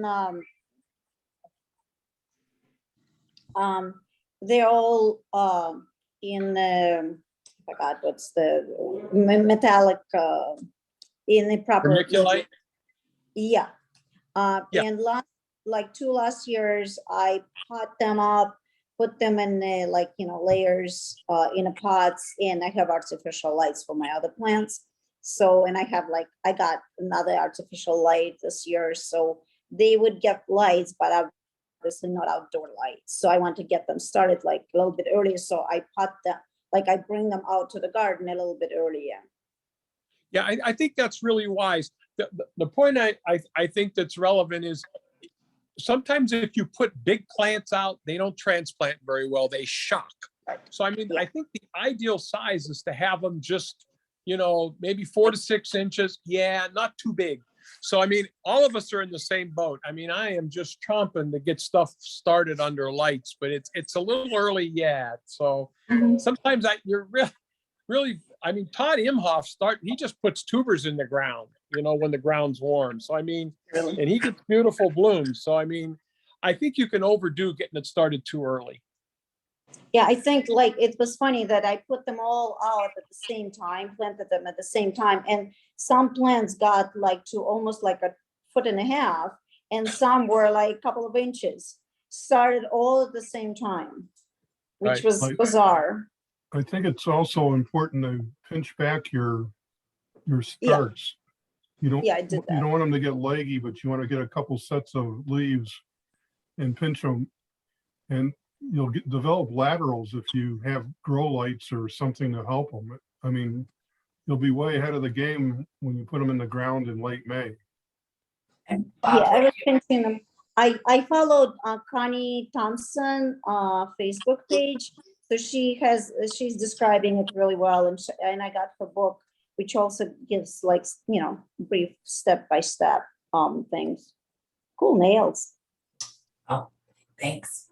um, they're all in I forgot what's the metallic in the proper. Vermiculite? Yeah. Yeah. And last years, I pot them up, put them in layers in a pots, and I have artificial lights for my other plants. So, and I got another artificial light this year, so they would get lights, but obviously not outdoor lights. So I want to get them started like a little bit earlier. So I pot them, I bring them out to the garden a little bit earlier. Yeah, I think that's really wise. The point I think that's relevant is sometimes if you put big plants out, they don't transplant very well. They shock. So, I mean, I think the ideal size is to have them just, maybe 4 to 6 inches. Yeah, not too big. So, I mean, all of us are in the same boat. I mean, I am just chomping to get stuff started under lights, but it's a little early yet. So sometimes you're really, I mean, Todd Imhoff he just puts tubers in the ground, when the ground's warm. So, I mean, and he gets beautiful blooms. So, I mean, I think you can overdo getting it started too early. Yeah, I think it was funny that I put them all out at the same time, planted them at the same time. And some plants got to almost like 1.5 feet, and some were like a couple of inches. Started all at the same time, which was bizarre. I think it's also important to pinch back your starts. You don't want them to get leggy, but you want to get a couple sets of leaves and pinch them, and you'll develop laterals if you have grow lights or something to help them. I mean, you'll be way ahead of the game when you put them in the ground in late May. Yeah, I was pinching them. I followed Connie Thompson Facebook page. So she's describing it really well, and I got her book, which also gives brief step-by-step things. Cool nails. Oh, thanks.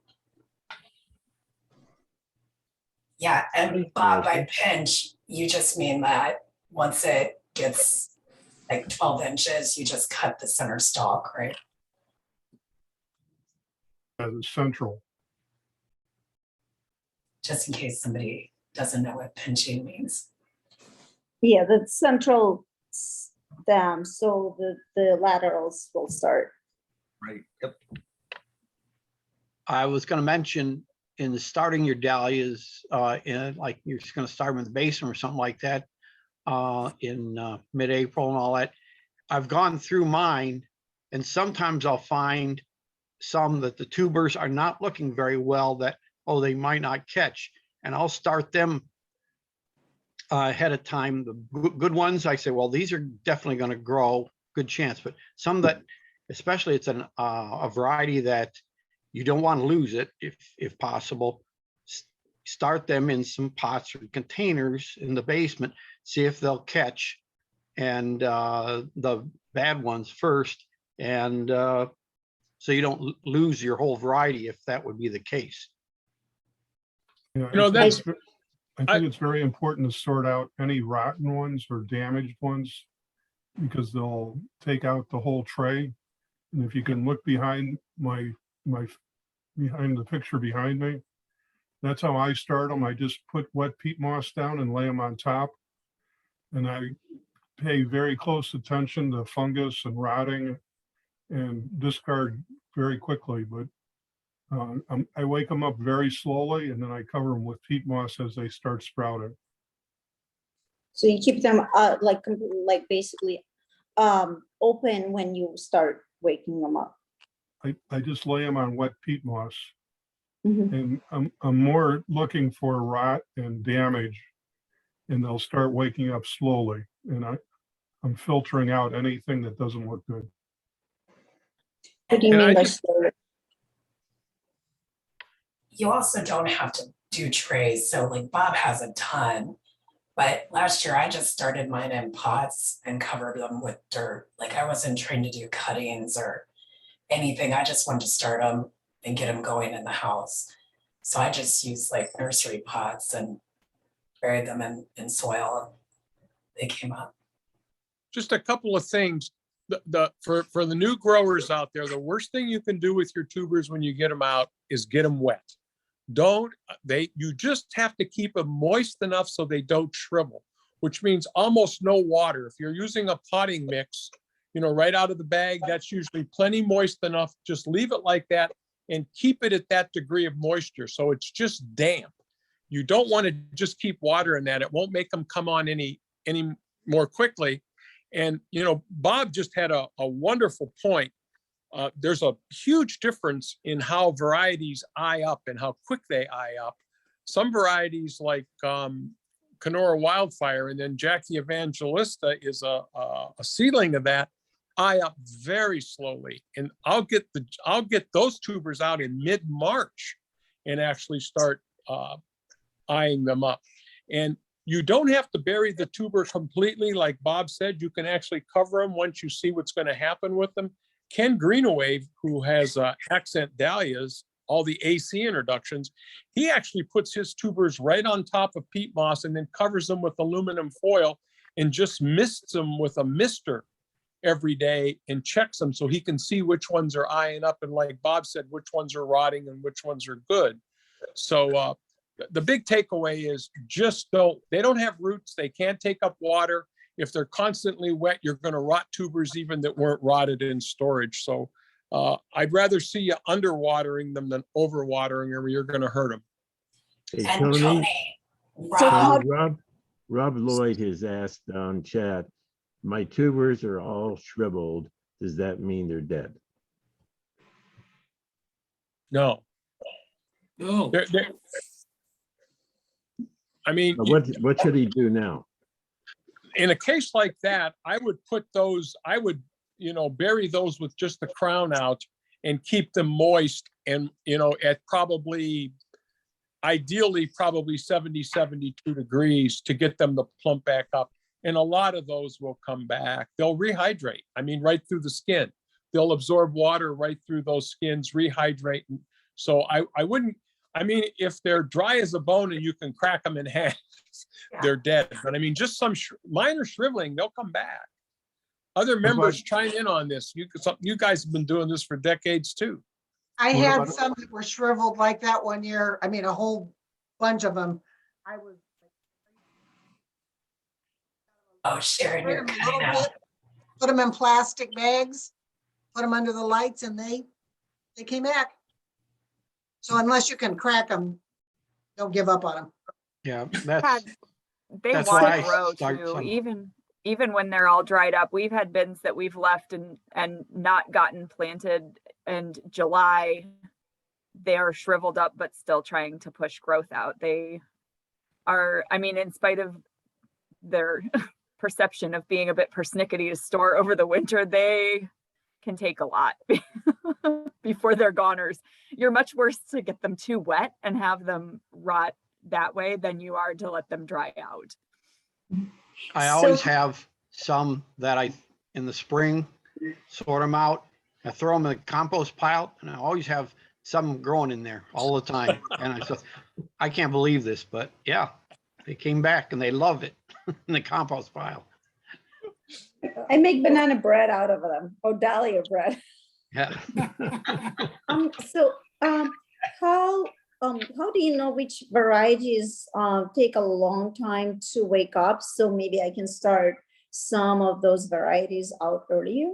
Yeah, and Bob, by pinch, you just mean that once it gets like 12 inches, you just cut the center stalk, right? The central. Just in case somebody doesn't know what pinching means. Yeah, the central stem, so the laterals will start. Right. Yep. I was going to mention in starting your dahlias, you're just going to start them in the basement or something like that in mid-April and all that. I've gone through mine, and sometimes I'll find some that the tubers are not looking very well, that they might not catch, and I'll start them ahead of time. The good ones, I say, well, these are definitely going to grow, good chance. But some that, especially it's a variety that you don't want to lose it if possible, start them in some pots or containers in the basement, see if they'll catch, and the bad ones first, and so you don't lose your whole variety if that would be the case. Yeah, I think it's very important to sort out any rotten ones or damaged ones, because they'll take out the whole tray. And if you can look behind behind the picture behind me, that's how I start them. I just put wet peat moss down and lay them on top, and I pay very close attention to fungus and rotting, and discard very quickly. But I wake them up very slowly, and then I cover them with peat moss as they start sprouting. So you keep them basically open when you start waking them up. I just lay them on wet peat moss, Mm-hmm. and I'm more looking for rot and damage, and they'll start waking up slowly, and I'm filtering out anything that doesn't look good. What do you mean by slowly? You also don't have to do trays. So like Bob has a ton, but last year I just started mine in pots and covered them with dirt. Like I wasn't trying to do cuttings or anything. I just wanted to start them and get them going in the house. So I just used like nursery pots and buried them in soil. They came up. Just a couple of things. for the new growers out there, the worst thing you can do with your tubers when you get them out is get them wet. You just have to keep them moist enough so they don't shrivel, which means almost no water. If you're using a potting mix, right out of the bag, that's usually plenty moist enough. Just leave it like that and keep it at that degree of moisture. So it's just damp. You don't want to just keep water in that. It won't make them come on any more quickly. And, Bob just had a wonderful point. There's a huge difference in how varieties eye up and how quick they eye up. Some varieties like Kenora Wildfire and then Jackie Evangelista is a seedling of that, eye up very slowly. And I'll get those tubers out in mid-March and actually start eyeing them up. And you don't have to bury the tuber completely. Like Bob said, you can actually cover them once you see what's going to happen with them. Ken Greenaway, who has accent dahlias, all the AC introductions, he actually puts his tubers right on top of peat moss and then covers them with aluminum foil and just mists them with a mister every day and checks them so he can see which ones are eyeing up. And like Bob said, which ones are rotting and which ones are good. So the big takeaway is they don't have roots. They can't take up water. If they're constantly wet, you're going to rot tubers even that weren't rotted in storage. So I'd rather see you underwatering them than overwatering them, or you're going to hurt them. Hey, And Tony, Rob Lloyd has asked on chat, my tubers are all shriveled. Does that mean they're dead? No. No. I mean, what should he do now? In a case like that, I would bury those with just the crown out and keep them moist and, at ideally 70, 72 degrees to get them to plump back up. And a lot of those will come back. They'll rehydrate. I mean, right through the skin. They'll absorb water right through those skins, rehydrate. So I wouldn't, if they're dry as a bone and you can crack them in half, they're dead. But I mean, just some minor shriveling, they'll come back. Other members chime in on this. You guys have been doing this for decades too. I had some that were shriveled like that one year. I mean, a whole bunch of them. Sharon, you're cutting out. Put them in plastic bags, put them under the lights, and they came back. So unless you can crack them, don't give up on them. Yeah, they that's want why to I grow start too. some- Even when they're all dried up, we've had bins that we've left and not gotten planted in July. They are shriveled up, but still trying to push growth out. They are, in spite of their perception of being a bit persnickety to store over the winter, they can take a lot before they're goners. You're much worse to get them too wet and have them rot that way than you are to let them dry out. I always have some that in the spring, sort them out. I throw them in the compost pile, and I always have some growing in there all the time. And I can't believe this, but yeah, they came back and they love it in the compost pile. I make banana bread out of them, or Dahlia bread. Yeah. How do you know which varieties take a long time to wake up? So maybe I can start some of those varieties out earlier.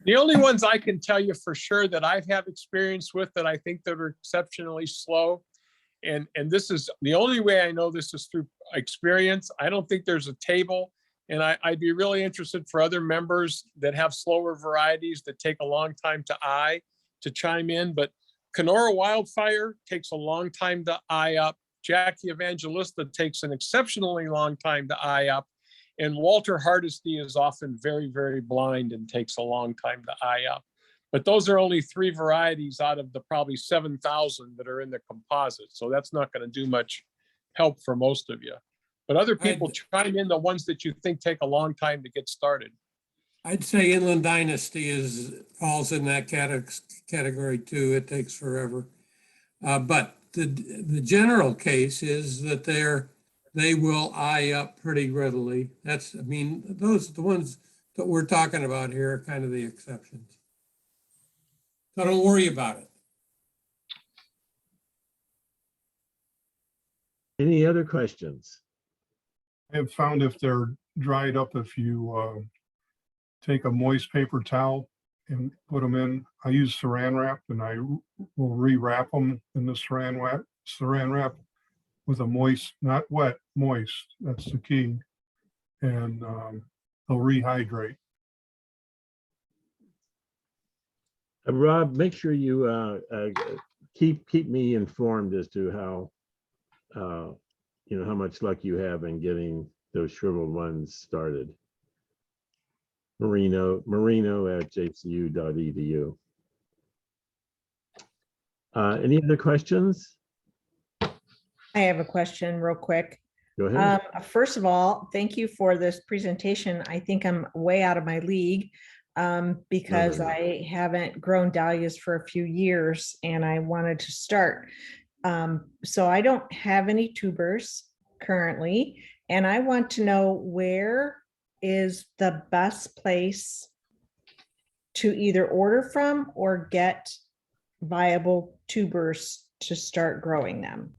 The only ones I can tell you for sure that I've had experience with that I think that are exceptionally slow, and this is the only way I know this is through experience. I don't think there's a table, and I'd be really interested for other members that have slower varieties that take a long time to eye to chime in. But Kenora Wildfire takes a long time to eye up. Jackie Evangelista takes an exceptionally long time to eye up. And Walter Hardesty is often very, very blind and takes a long time to eye up. But those are only 3 varieties out of the probably 7,000 that are in the composite. So that's not going to do much help for most of you. But other people chime in the ones that you think take a long time to get started. I'd say Inland Dynasty falls in that category too. It takes forever. But the general case is that they will eye up pretty readily. Those are the ones that we're talking about here are kind of the exceptions. So don't worry about it. Any other questions? I have found if they're dried up, if you take a moist paper towel and put them in, I use saran wrap and I will rewrap them in the saran wrap with a moist, not wet, moist. That's the key. And they'll rehydrate. Rob, make sure you keep me informed as to how how much luck you have in getting those shriveled ones started. Marino@jcu.edu. Any other questions? I have a question real quick. Go ahead. First of all, thank you for this presentation. I think I'm way out of my league because I haven't grown dahlias for a few years and I wanted to start. So I don't have any tubers currently, and I want to know where is the best place to either order from or get viable tubers to start growing them.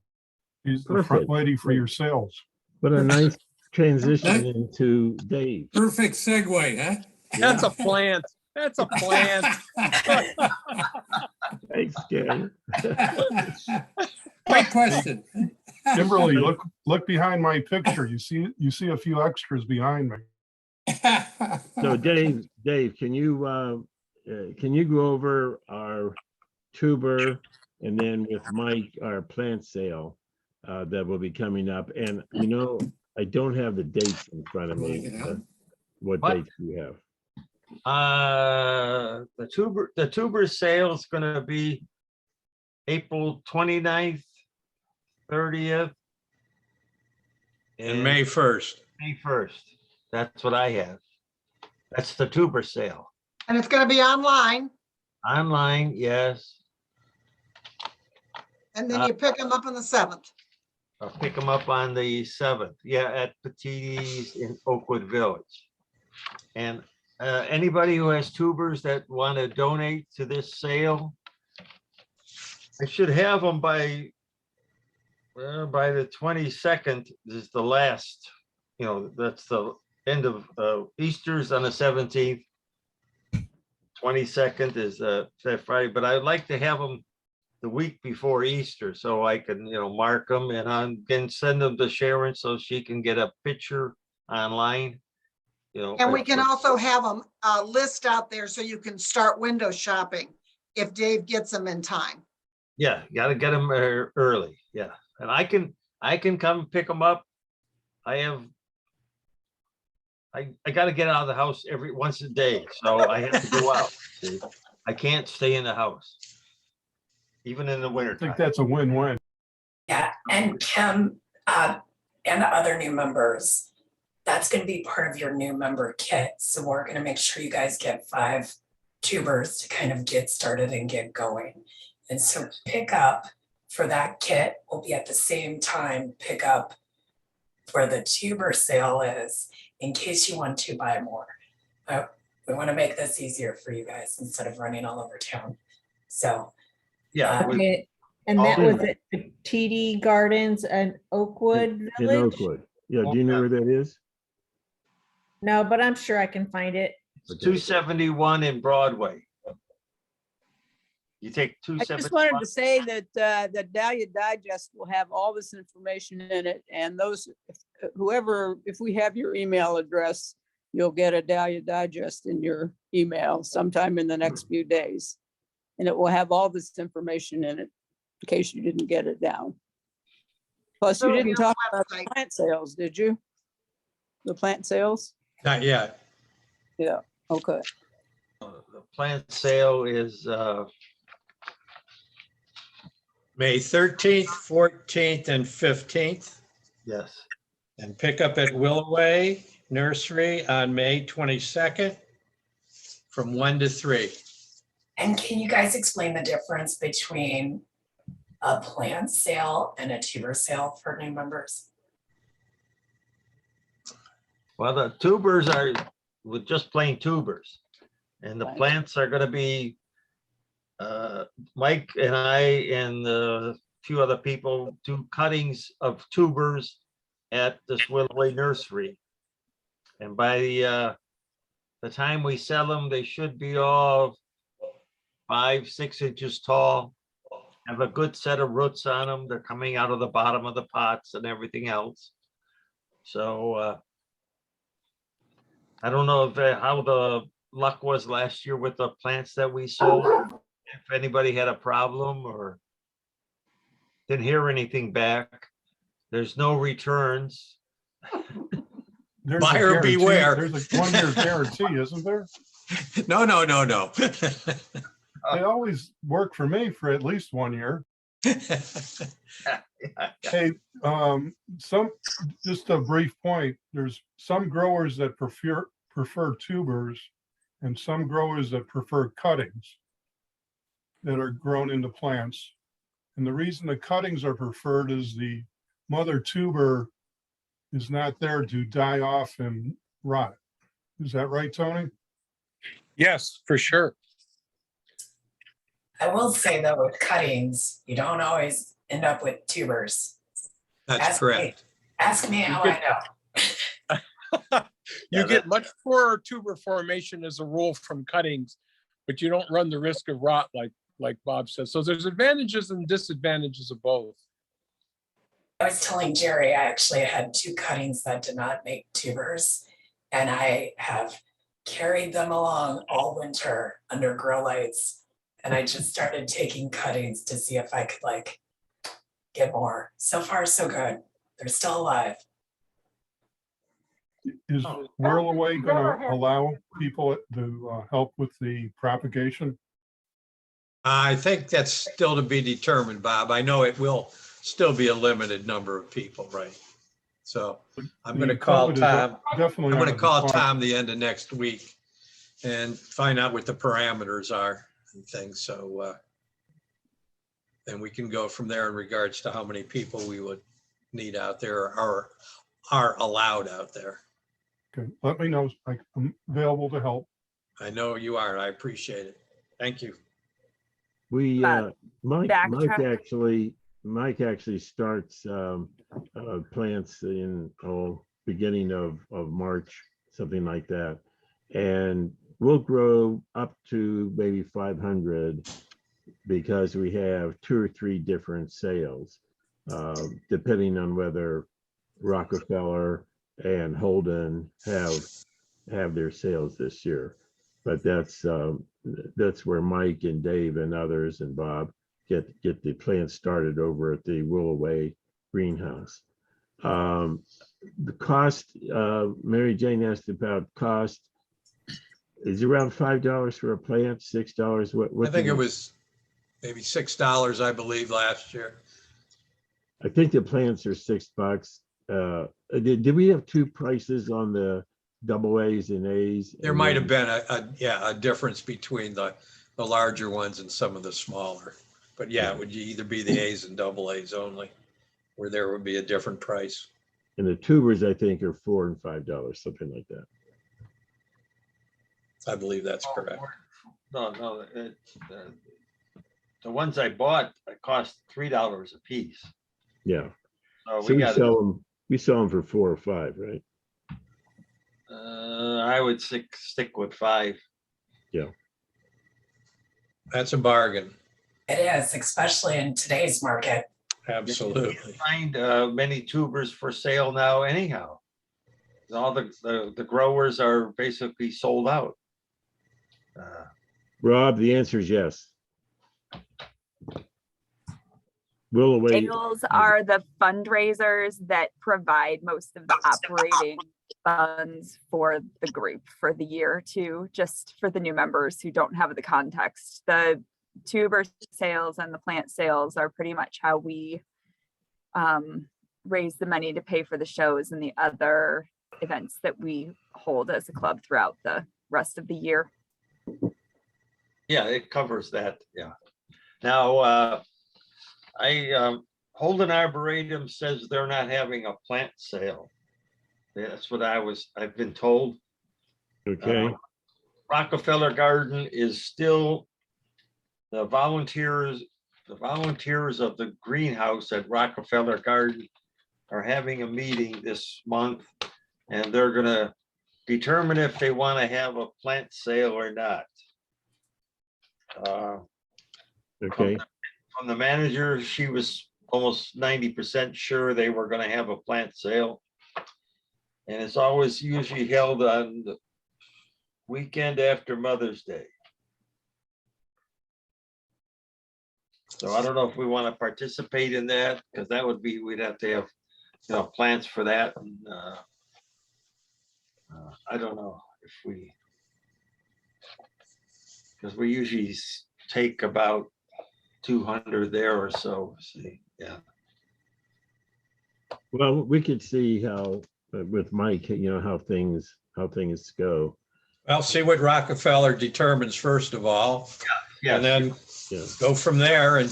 Use the front Perfect. lady for your sales. What a nice transition into Dave. Perfect segue, huh? That's a plant. That's a plant. Thanks, Gary. Great question. Kimberly, look behind my picture. You see a few extras behind me. So Dave, can you go over our tuber and then with Mike, our plant sale that will be coming up? And I don't have the dates in front of me. What dates do you have? The tuber sale is going to be April 29th, 30th. And May 1st. May 1st. That's what I have. That's the tuber sale. And it's gonna be online, Online, yes. and then you pick them up on the 7th. I'll pick them up on the 7th. Yeah, at Petiti's in Oakwood Village. And anybody who has tubers that want to donate to this sale, I should have them by the 22nd is the last, that's the end of Easter's on the 17th. 22nd is that Friday, but I'd like to have them the week before Easter so I can, mark them and I can send them to Sharon so she can get a picture online. And we can also have them list out there so you can start window shopping if Dave gets them in time. Yeah, you gotta get them early. Yeah, and I can come pick them up. I got to get out of the house once a day, so I have to go out. See? I can't stay in the house, even in the winter. I think that's a win-win. Yeah, and Kim and the other new members, that's going to be part of your new member kit. So we're going to make sure you guys get 5 tubers to kind of get started and get going. And so pick up for that kit will be at the same time pick up where the tuber sale is in case you want to buy more. We want to make this easier for you guys instead of running all over town. So yeah. Okay. And that was at the TD Gardens and Oakwood In Village? Oakwood. Yeah, do you know where that is? No, but I'm sure I can find it. It's 271 in Broadway. You take I 271. just wanted to say that that Dahlia Digest will have all this information in it, and those, if we have your email address, you'll get a Dahlia Digest in your email sometime in the next few days. And it will have all this information in it, in case you didn't get it down. Plus, you didn't talk about the plant sales, did you? The plant sales? Not yet. Yeah, okay. The plant sale is May 13th, 14th, and 15th. yes. And pick up at Willoway Nursery on May 22nd from 1 to 3. and can you guys explain the difference between a plant sale and a tuber sale for new members? Well, the tubers are with just plain tubers. And the Right. plants are gonna be, Mike and I and a few other people do cuttings of tubers at this Willoway Nursery. And by the time we sell them, they should be all 5-6 inches tall. Have a good set of roots on them. They're coming out of the bottom of the pots and everything else. So I don't know if how the luck was last year with the plants that we sold. If anybody had a problem or didn't hear anything back. There's no returns. There's a Buyer guarantee- beware. There's a 1-year guarantee, isn't there? No, no, no, no. They always work for me for at least 1 year. Hey, just a brief point, there's some growers that prefer tubers and some growers that prefer cuttings that are grown into plants. And the reason the cuttings are preferred is the mother tuber is not there to die off and rot. Is that right, Tony? Yes, for sure. I will say though, with cuttings, you don't always end up with tubers. That's correct. Ask me how I know. You Yeah, get much poorer tuber formation as a rule from cuttings, but you don't run the risk of rot like Bob says. So there's advantages and disadvantages of both. I was telling Jerry, I actually had 2 cuttings that did not make tubers, and I have carried them along all winter under grow lights. And I just started taking cuttings to see if I could like get more. So far, so good. They're still alive. Is Whirlaway going to allow people to help with the propagation? I think that's still to be determined, Bob. I know it will still be a limited number of people, right? So I'm going to call COVID is Tom. definitely I'm going on to the call decline. Tom the end of next week and find out what the parameters are and things. So then we can go from there in regards to how many people we would need out there or are allowed out there. Okay, let me know. I'm available to help. I know you are. I appreciate it. Thank you. We, Mike backtrack. actually starts plants in beginning of March, something like that. And we'll grow up to maybe 500 because we have 2 or 3 different sales, depending on whether Rockefeller and Holden have their sales this year. But that's where Mike and Dave and others and Bob get the plants started over at the Willoway greenhouse. The cost, Mary Jane asked about cost. Is it around $5 for a plant, $6? What I think it was maybe $6, I believe, last year. I think the plants are $6. Did we have 2 prices on the double A's and A's? There might have been a difference between the larger ones and some of the smaller. But yeah, it would either be the A's and double A's only, where there would be a different price. And the tubers, I think, are $4 and $5, something like that. I believe that's correct. No, the ones I bought cost $3 a piece. Yeah. So So we sell them for 4 or 5, right? I would stick with 5. Yeah. That's a bargain. It is, especially in today's market. Absolutely. You can't find many tubers for sale now anyhow. All the growers are basically sold out. Rob, the answer is yes. Willoway. Sales are the fundraisers that provide most of the operating funds for the group for the year too, just for the new members who don't have the context. The tuber sales and the plant sales are pretty much how we raise the money to pay for the shows and the other events that we hold as a club throughout the rest of the year. Yeah, it covers that. Yeah. Now, Holden Arboretum says they're not having a plant sale. That's what I've been told. Okay, Rockefeller Garden is still, the volunteers of the greenhouse at Rockefeller Garden are having a meeting this month, and they're gonna determine if they want to have a plant sale or not. okay, From the manager, she was almost 90% sure they were gonna have a plant sale. And it's always usually held on the weekend after Mother's Day. So I don't know if we want to participate in that, because that would be, we'd have to have, plans for that. And I don't know if we, because we usually take about 200 there or so. See, yeah. well, we could see how, with Mike, how things go. I'll see what Rockefeller determines first of all, Yeah. and then Yeah, go from there and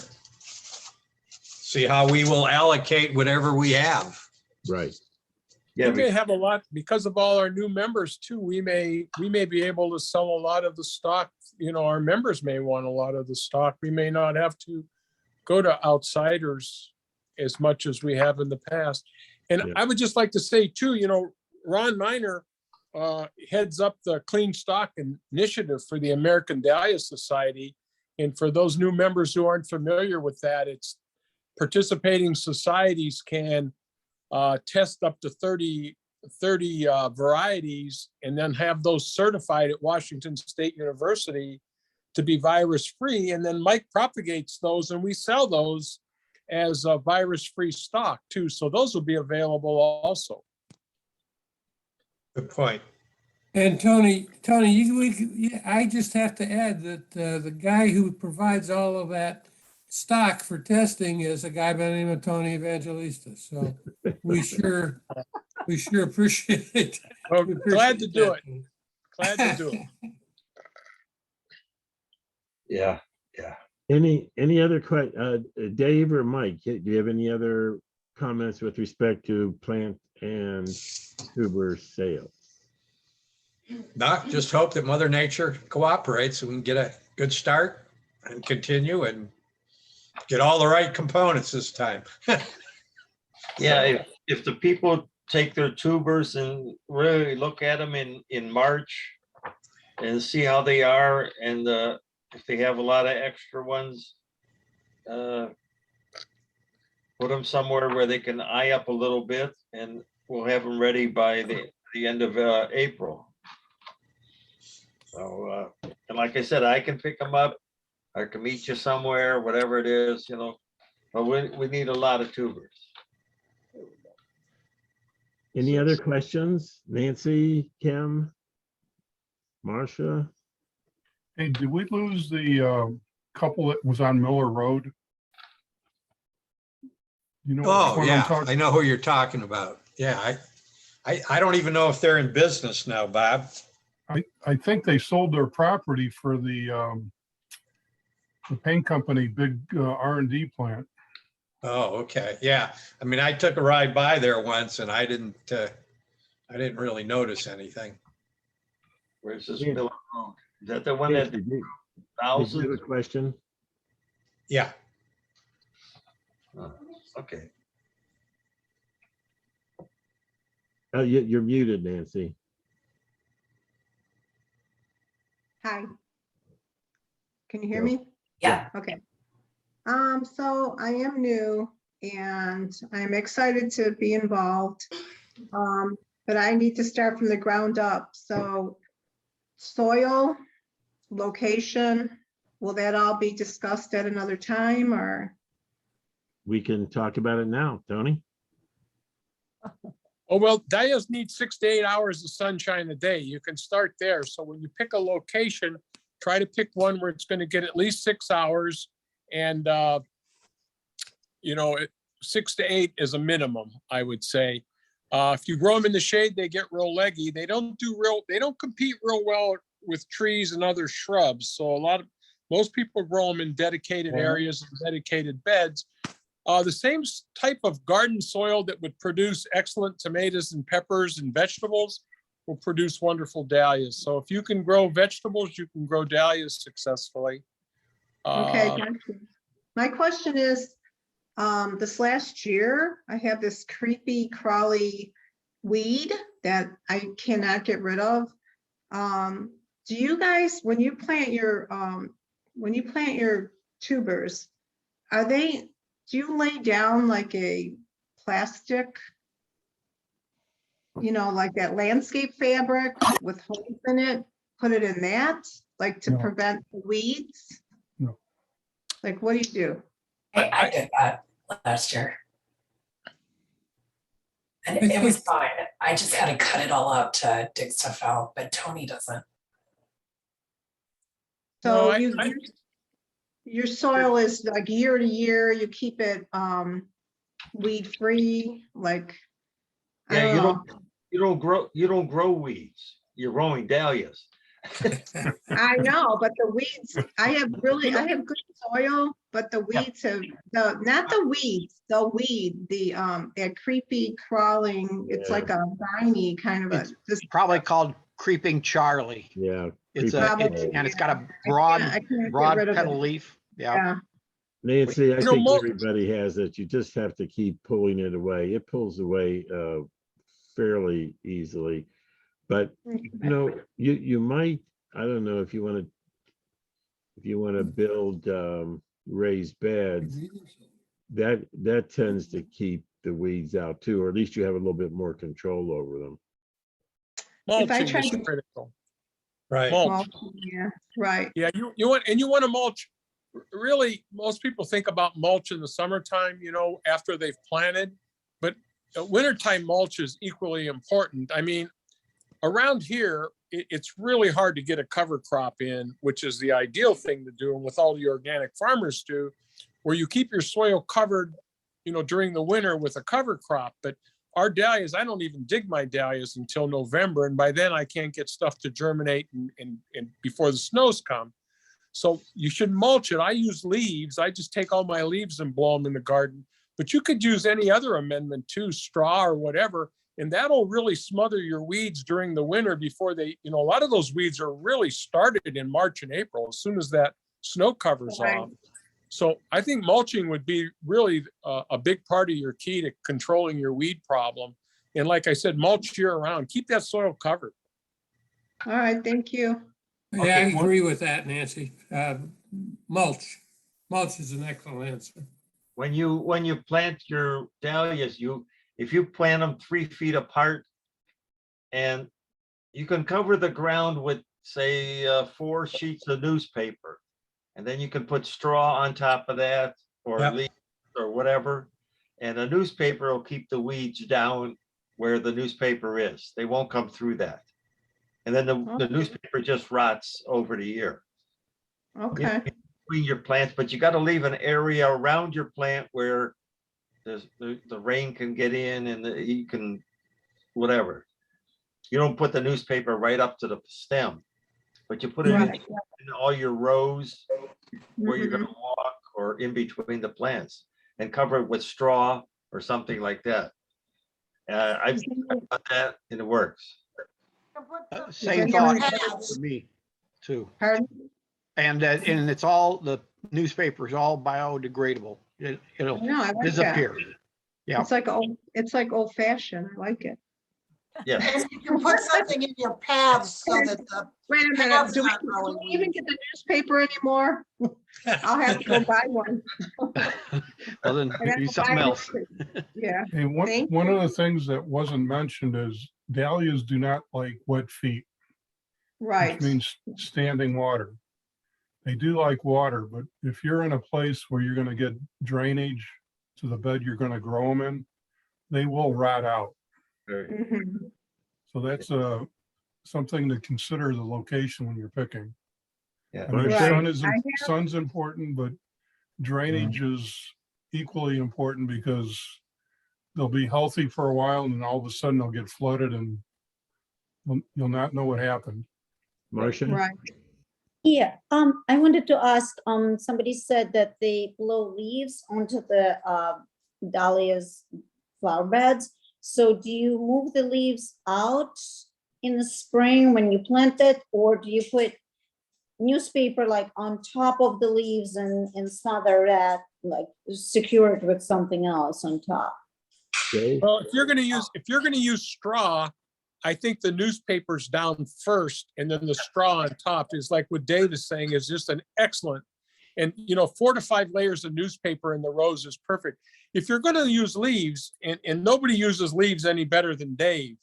see how we will allocate whatever we have. right. Yeah. We may have a lot, because of all our new members too, we may be able to sell a lot of the stock. Our members may want a lot of the stock. We may not have to go to outsiders as much as we have in the past. And Yeah. I would just like to say too, Ron Miner heads up the Clean Stock Initiative for the American Dahlia Society. And for those new members who aren't familiar with that, it's participating societies can test up to 30 varieties and then have those certified at Washington State University to be virus-free. And then Mike propagates those and we sell those as a virus-free stock too. So those will be available also. Good point. And Tony, I just have to add that the guy who provides all of that stock for testing is a guy by the name of Tony Evangelista. So we sure appreciate. Well, we glad to appreciate do that. it. Glad to do it. Yeah. Any other Dave or Mike, do you have any other comments with respect to plant and tuber sales? Not just hope that Mother Nature cooperates and we can get a good start and continue and get all the right components this time. Yeah, if the people take their tubers and really look at them in March and see how they are, and if they have a lot of extra ones, put them somewhere where they can eye up a little bit, and we'll have them ready by the end of April. So, and like I said, I can pick them up. I can meet you somewhere, whatever it is, but we need a lot of tubers. Any other questions? Nancy, Kim, Marcia? Hey, did we lose the couple that was on Miller Road? Oh, what I'm yeah, talking- I know who you're talking about. Yeah, I don't even know if they're in business now, Bob. I think they sold their property for the paint company, big R&D plant. Oh, okay, yeah. I mean, I took a ride by there once and I didn't really notice anything. Where's this Yeah. Miller Road? Is that the one that Did you have thousands? a question? Yeah, Okay. Oh, you're muted, Nancy. Hi. Can you hear Go. me? Yeah. Okay. So I am new and I'm excited to be involved. But I need to start from the ground up. So soil, location, will that all be discussed at another time or? We can talk about it now, Tony. Oh, well, dahlias need 6 to 8 hours of sunshine a day. You can start there. So when you pick a location, try to pick one where it's going to get at least 6 hours. And, 6 to 8 is a minimum, I would say. If you grow them in the shade, they get real leggy. They don't compete real well with trees and other shrubs. So most people grow them in dedicated areas and dedicated beds. The same type of garden soil that would produce excellent tomatoes and peppers and vegetables will produce wonderful dahlias. So if you can grow vegetables, you can grow dahlias successfully. Okay, Uh, got you. My question is, this last year, I have this creepy crawly weed that I cannot get rid of. Do you guys, when you plant your tubers, do you lay down like a plastic, like that landscape fabric with holes in it, put it in that, like to No. prevent the weeds? No. Like, what do you do? I did that last year. And it was fine. I just had to cut it all up to dig stuff out, but Tony doesn't. So No, your soil is like year to year, you keep it weed free, like, I Yeah, don't know. you don't grow weeds. You're growing dahlias. I know, but the weeds, I have good soil, but the weeds not the weeds, the weed, that creepy crawling, it's Yeah. like a viney kind of It's probably called creeping Charlie. Yeah. It's creeping a, Charlie. and it's got a I can't get broad rid of petal it. leaf. Yeah. Yeah, Nancy, I You know, think mulch- everybody has it. You just have to keep pulling it away. It pulls away fairly easily. But you might, I don't know if you want to build raised beds, that tends to keep the weeds out too, or at least you have a little bit more control over them. mulching try is to- critical. Right. Mulch. yeah, right. Yeah, you want to mulch. Really, most people think about mulch in the summertime, after they've planted, but wintertime mulch is equally important. I mean, around here, it's really hard to get a cover crop in, which is the ideal thing to do, and with all the organic farmers do, where you keep your soil covered, during the winter with a cover crop. But our dahlias, I don't even dig my dahlias until November, and by then I can't get stuff to germinate and before the snows come. So you should mulch it. I use leaves. I just take all my leaves and blow them in the garden. But you could use any other amendment too, straw or whatever, and that'll really smother your weeds during the winter before they, a lot of those weeds are really started in March and April, as soon as that snow covers off. So I think mulching would be really a big part of your key to controlling your weed problem. And like I said, mulch year round, keep that soil covered. All right, thank you. Yeah, I agree with that, Nancy. Mulch is an excellent answer. When you plant your dahlias, if you plant them 3 feet apart, and you can cover the ground with, say, 4 sheets of newspaper, and then you can put straw on top of that, or Yep. leaves or whatever, and a newspaper will keep the weeds down where the newspaper is. They won't come through that. And then the newspaper just rots over the year. Okay, Between your plants, but you got to leave an area around your plant where the rain can get in, and you can, whatever. You don't put the newspaper right up to the stem, but you put it Right. in all your rows where you're going Mhm. to walk, or in between the plants, and cover it with straw or something like that. I've done that and it works. Same Is thought anyone- for me too. Pardon? And it's all, the newspaper is all biodegradable. It'll No, I like that. disappear. Yeah. It's like old fashioned. I like it. Yes. And you can put something in your paths so that the Wait a minute, paths do we aren't growing even weeds. get the newspaper anymore? I'll have to go buy one. Well, then I gotta do go something buy else. newspaper. Yeah, Hey, Thank one of the things that wasn't mentioned is dahlias do not like wet feet, right. which means standing water. They do like water, but if you're in a place where you're gonna get drainage to the bed you're gonna grow them in, they will rot out. Mhm. So that's something to consider, the location when you're picking. Yeah. I mean, Right. sun's important, but drainage is equally important, because they'll be healthy for a while and then all of a sudden they'll get flooded and you'll not know what happened. Marcia? Right. Yeah, I wanted to ask, somebody said that they blow leaves onto the dahlias flower beds. So do you move the leaves out in the spring when you plant it, or do you put newspaper like on top of the leaves and smother that, like secure it with something else on top? Dave? Well, if you're gonna use straw, I think the newspaper's down first and then the straw on top is like what Dave is saying is just an excellent. And 4 to 5 layers of newspaper in the rows is perfect. If you're gonna use leaves, and nobody uses leaves any better than Dave.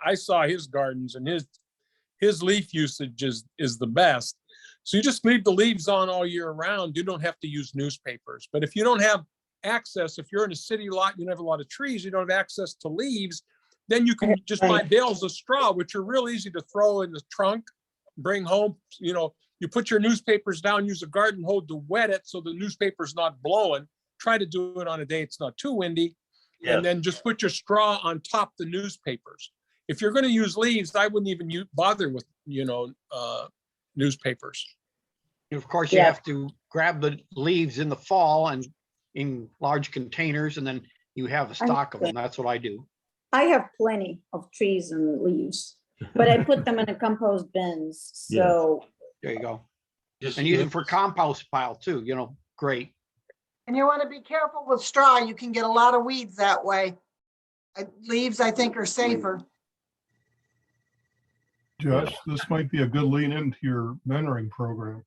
I saw his gardens and his leaf usage is the best. So you just leave the leaves on all year round. You don't have to use newspapers. But if you don't have access, if you're in a city lot, you don't have a lot of trees, you don't have access to leaves, then you can just buy bales of straw, which are real easy to throw in the trunk, bring home. You put your newspapers down, use a garden hose to wet it so the newspaper's not blowing. Try to do it on a day it's not too windy. Yes. And then just put your straw on top the newspapers. If you're going to use leaves, I wouldn't even bother with, newspapers. And of course, you have to grab the leaves in the fall and in large containers, and then you have a stock of them. That's what I do. I have plenty of trees and leaves, but I put them in a compost bins. So there you go. Just And use them for compost pile too, great. And you want to be careful with straw. You can get a lot of weeds that way. Leaves, I think, are safer. Jess, this might be a good lean into your mentoring program.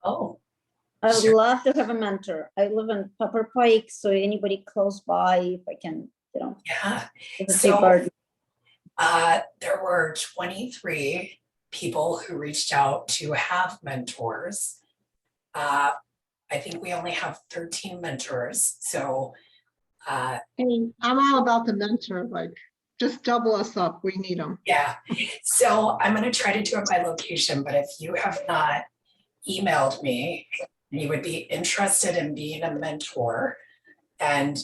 Oh, I would love to have a mentor. I live in Pepper Pike, so anybody close by, if I can, yeah. if it's a So garden. there were 23 people who reached out to have mentors. I think we only have 13 mentors. So Hey, I'm all about the mentor, like, just double us up. We need them. yeah. So I'm going to try to do it by location, but if you have not emailed me, and you would be interested in being a mentor, and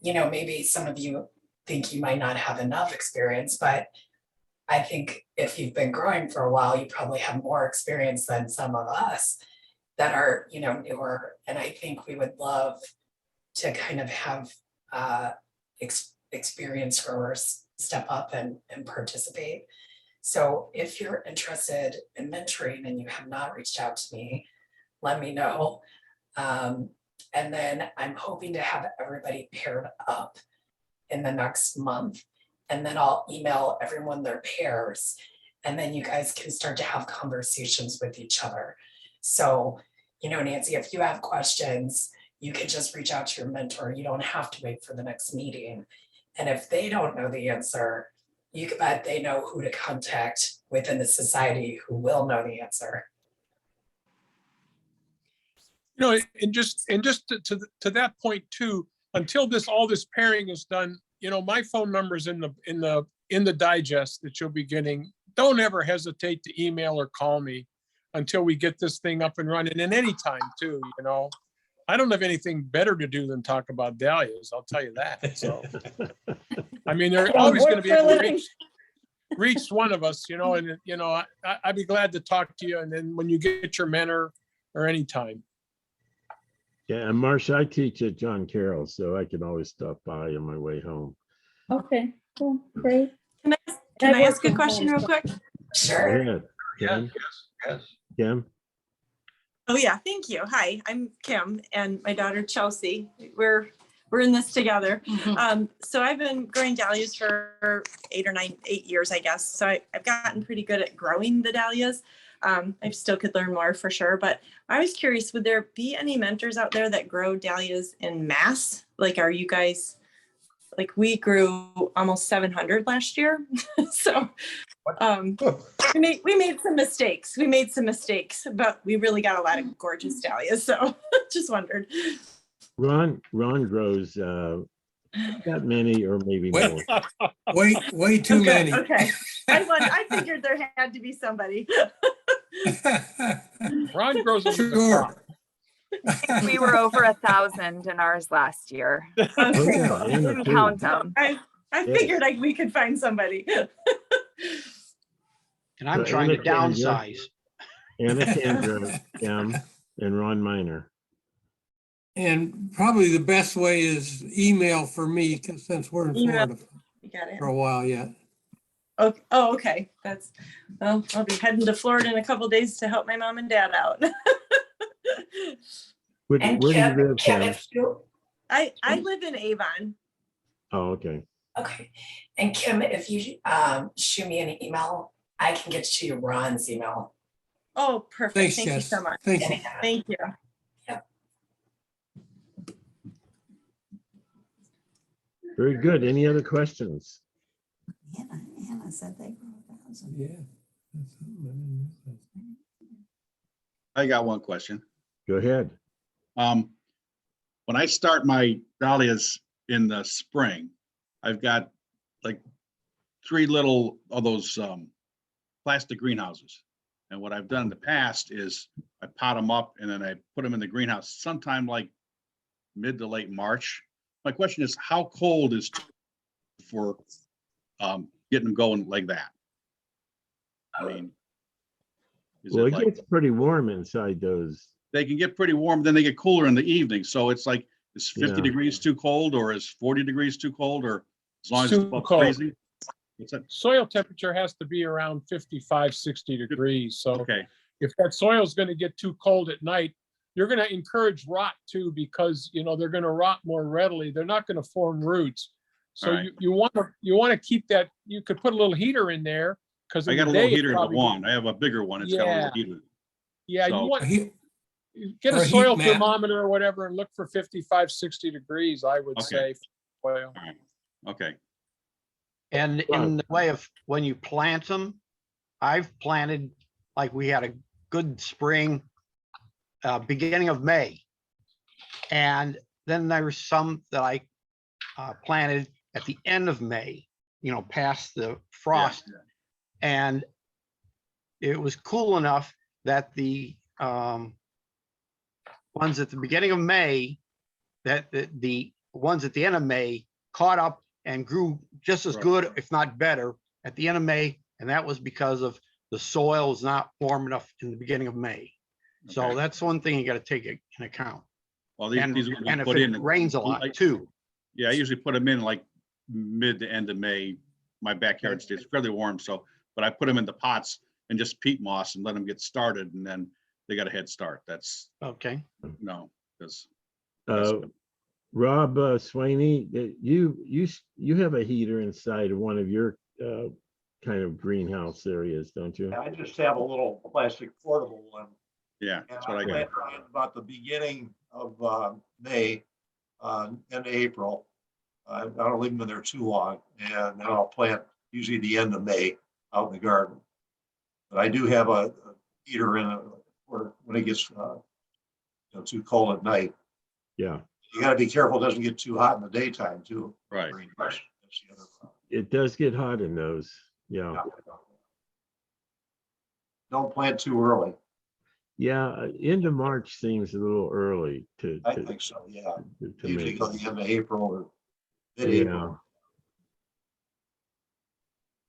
maybe some of you think you might not have enough experience, but I think if you've been growing for a while, you probably have more experience than some of us that are, newer. And I think we would love to kind of have experienced growers step up and participate. So if you're interested in mentoring and you have not reached out to me, let me know. And then I'm hoping to have everybody paired up in the next month. And then I'll email everyone their pairs. And then you guys can start to have conversations with each other. So, Nancy, if you have questions, you can just reach out to your mentor. You don't have to wait for the next meeting. And if they don't know the answer, you can bet they know who to contact within the society who will know the answer. And just to that point too, until all this pairing is done, my phone number's in the digest that you'll be getting. Don't ever hesitate to email or call me until we get this thing up and running. And anytime too, I don't have anything better to do than talk about dahlias. I'll tell you that. So, I mean, they're always going to be able to reach one of us, and I'd be glad to talk to you. And then when you get your mentor or anytime. Yeah, and Marcia, I teach at John Carroll, so I can always stop by on my way home. Okay, cool, great. Can I ask a question real quick? Sure. Yeah, Yes. Kim? Oh yeah, thank you. Hi, I'm Kim and my daughter Chelsea. We're in this together. So I've been growing dahlias for 8 years, I guess. So I've gotten pretty good at growing the dahlias. I still could learn more for sure, but I was curious, would there be any mentors out there that grow dahlias in mass? Like, are you guys, like we grew almost 700 last year. So we made some mistakes. But we really got a lot of gorgeous dahlias. So just wondered. Ron grows not many or maybe more. Way too many. Okay. I figured there had to be somebody. Ron grows over the Sure. top. We were over 1,000 in ours last year. Oh, yeah, Anna Didn't too. count them. I figured we could find somebody. And I'm So trying to Anna Kendra. downsize. Anna Kendra, Kim, and Ron Miner. And probably the best way is email for me, since we're in Email. Florida You got it. for a while yet. Okay. Oh, okay. Well, I'll be heading to Florida in a couple days to help my mom and dad out. Where And do you Kim, live, Kim, Kim? if you, I live in Avon. Oh, okay. okay. And Kim, if you shoot me an email, I can get you Ron's email. Oh, perfect. Thanks, Thank you Jess. so much. Thank you. Thank you. Very good. Any other questions? Anna said they grew 1,000. Yeah. I got one question. Go ahead. When I start my dahlias in the spring, I've got like 3 little of those plastic greenhouses. And what I've done in the past is I pot them up and then I put them in the greenhouse sometime like mid to late March. My question is, how cold is for getting them going like that? I mean, Well, it gets pretty warm inside those. They can get pretty warm, then they get cooler in the evening. So it's like, is 50 Yeah. degrees too cold, or is 40 degrees too cold, or as long as Too it's above cold. freezing? What's that? Soil temperature has to be around 55, 60 degrees. So Okay, if that soil is going to get too cold at night, you're going to encourage rot too, because they're going to rot more readily. They're not going to form roots. So All right. you want to keep that. You could put a little heater in there because I got a little heater in the one. I have a bigger one. It's got a little heater. Yeah, So- you want He- get or a a heat soil map. thermometer or whatever and look for 55, 60 degrees. I would Okay. say. Well, All right. Okay, And in the way of when you plant them, I've planted, like we had a good spring, beginning of May. And then there was some that I planted at the end of May, past the frost. And it was cool enough that the ones at the beginning of May, that the ones at the end of May caught up and grew just as Right. good, if not better, at the end of May. And that was because of the soil is not warm enough in the beginning of May. So Okay. that's one thing you got to take in account. well, And these will be and if put it in. rains a lot too. Yeah, I usually put them in like mid to end of May. My backyard stays fairly warm, so, but I put them in the pots and just peat moss and let them get started, and then they got a head start. That's, Okay. no, because. Rob Swaney, you have a heater inside of one of your kind of greenhouse areas, don't you? I just have a little plastic portable one. Yeah, And that's what I plant got. mine about the beginning of May, and April. I don't leave them in there too long, and then I'll plant usually the end of May out in the garden. But I do have a heater in it where when it gets too cold at night. Yeah, You gotta be careful it doesn't get too hot in the daytime too. Right. That's the other problem. it does get hot in those. Yeah, Don't plant too early. yeah. End of March seems a little early to. I think so, yeah. to Usually make- go the end of April or mid-April.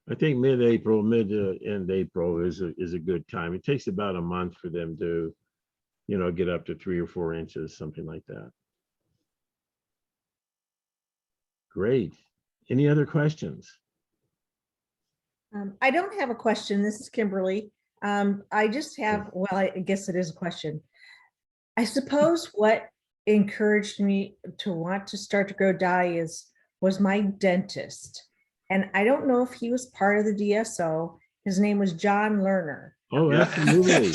I think mid-April, mid to end April is a good time. It takes about a month for them to, get up to 3 or 4 inches, something like that. Great. Any other questions? I don't have a question. This is Kimberly. I just have, well, I guess it is a question. I suppose what encouraged me to want to start to grow dahlias was my dentist. And I don't know if he was part of the DSO. His name was John Lerner. Oh, absolutely.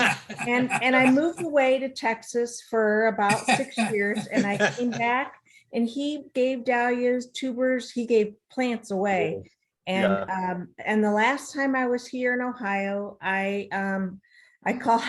And I moved away to Texas for about 6 years, and I came back and he gave dahlias, tubers, he gave plants away. And the last time I was here in Ohio, I called,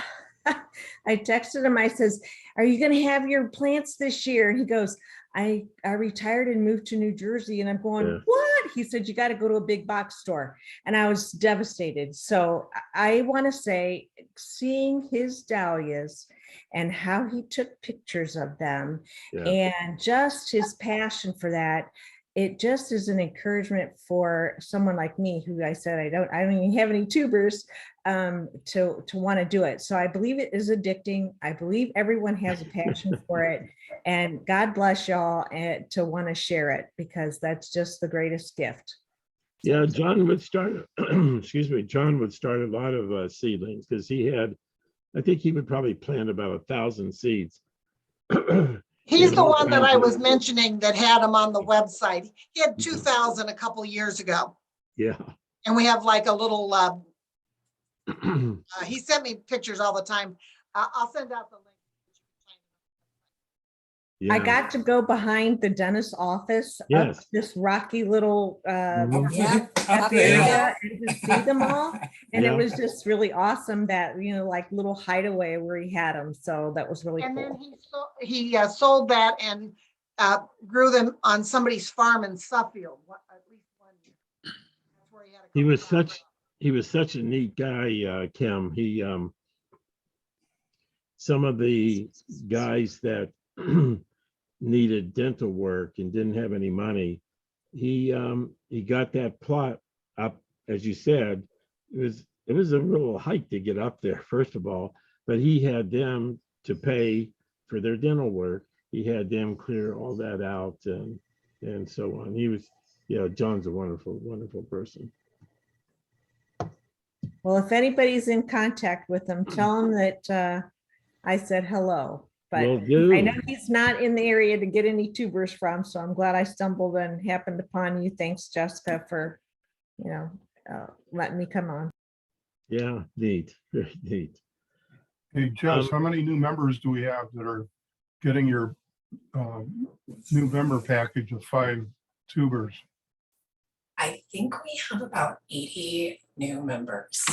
I texted him, I says, "Are you gonna have your plants this year?" And he goes, I retired and moved to New Jersey. And I'm going, Yeah. what? He said, "You got to go to a big box store." And I was devastated. So I want to say, seeing his dahlias and how he took pictures of them, Yeah. and just his passion for that, it just is an encouragement for someone like me, who I said I don't even have any tubers, to want to do it. So I believe it is addicting. I believe everyone has a passion for it, and God bless y'all to want to share it, because that's just the greatest gift. Yeah, John would start, excuse me, John would start a lot of seedlings because he had, I think he would probably plant about 1,000 seeds. He's And the all one that kinds I of- was mentioning that had him on the website. He had 2,000 a couple years ago. Yeah. And we have like a little, he sent me pictures all the time. I'll send out the link. Yeah. I got to go behind the dentist's office up Yes. this rocky little Mhm. Up the area hill. and to see them all. And Yeah. it was just really awesome that, like little hideaway where he had them. So that was really And then cool. he sold that and grew them on somebody's farm in Suffield. At least 1 year. That's where he had a He couple was farms. such a neat guy, Kim. He some of the guys that needed dental work and didn't have any money, he got that plot up, as you said. It was a real hike to get up there, first of all, but he had them to pay for their dental work. He had them clear all that out and so on. He was, John's a wonderful, wonderful person. Well, if anybody's in contact with him, tell him that I said hello. But Will do. I know he's not in the area to get any tubers from, so I'm glad I stumbled and happened upon you. Thanks, Jessica, for, letting me come on. Yeah, neat, very neat. Hey, Jess, how many new members do we have that are getting your new member package of 5 tubers? I think we have about 80 new members.